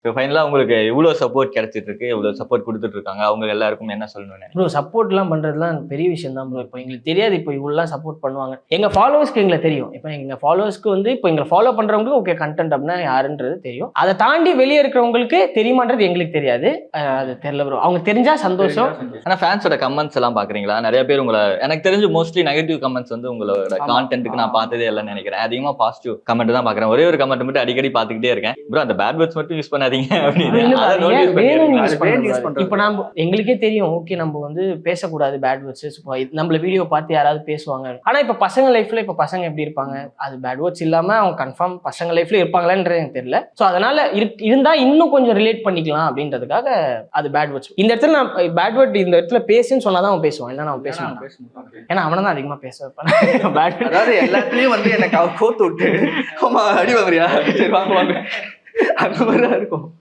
இப்போ ஃபைனலா உங்களுக்கு இவ்வளவு சப்போர்ட் கிடைச்சிட்டு இருக்கு, இவ்வளவு சப்போர்ட் கொடுத்துட்டு இருக்காங்க, அவங்க எல்லாருக்கும் என்ன சொல்லணும்னு? ப்ரோ சப்போர்ட்லாம் பண்றதுலாம் பெரிய விஷயம் தான் ப்ரோ. இப்போ எங்களுக்கு தெரியாது இப்போ இவ்வளோலாம் சப்போர்ட் பண்ணுவாங்க. எங்க ஃபாலோவர்ஸ்க்கு எங்களை தெரியும். இப்போ எங்க ஃபாலோவர்ஸ்க்கு வந்து இப்போ எங்களை ஃபாலோ பண்றவங்களுக்கு ஓகே கண்டென்ட் அப்படின்னா யாருன்றது தெரியும். அதை தாண்டி வெளியே இருக்கிறவங்களுக்கு தெரியுமான்றது எங்களுக்கு தெரியாது. அது தெரியல ப்ரோ. அவங்க தெரிஞ்சா சந்தோஷம். ஆனா ஃபேன்ஸோட கமெண்ட்ஸ் எல்லாம் பாக்குறீங்களா? நிறைய பேர் உங்களை, எனக்கு தெரிஞ்சு மோஸ்ட்லி நெகட்டிவ் கமெண்ட்ஸ் வந்து உங்களோட கான்டென்ட்டுக்கு நான் பார்த்ததே இல்லைன்னு நினைக்கிறேன். அதிகமா பாசிட்டிவ் கமெண்ட் தான் பாக்குறேன். ஒரே ஒரு கமெண்ட் மட்டும் அடிக்கடி பாத்துக்கிட்டே இருக்கேன், ப்ரோ அந்த பேட் வேர்ட்ஸ் மட்டும் யூஸ் பண்ணாதீங்க அப்படின்னு. இப்ப நம்ம எங்களுக்கே தெரியும் ஓகே நம்ம வந்து பேசக்கூடாது பேட் வேர்ட்ஸ், நம்மள வீடியோ பார்த்து யாராவது பேசுவாங்க. ஆனா இப்ப பசங்க லைஃப்ல இப்ப பசங்க எப்படி இருப்பாங்க, அது பேட் வேர்ட்ஸ் இல்லாம அவங்க கன்ஃபார்ம் பசங்க லைஃப்ல இருப்பாங்களான்றது எனக்கு தெரியல. சோ அதனால இருந்தா இன்னும் கொஞ்சம் ரிலேட் பண்ணிக்கலாம் அப்படின்றதுக்காக அது பேட் வேர்ட்ஸ். இந்த இடத்துல நான் பேட் வேர்ட் இந்த இடத்துல பேசுன்னு சொன்னாதான் அவன் பேசுவான், இல்லைன்னா அவன் பேச மாட்டான். ஏன்னா அவனை தான் அதிகமா பேச வைப்பான். அதாவது எல்லாத்துலயும் வந்து எனக்கு அவ கோத்து விட்டு அடி வாங்குறியா, சரி வாங்க வாங்க அந்த மாதிரிதான் இருக்கும்.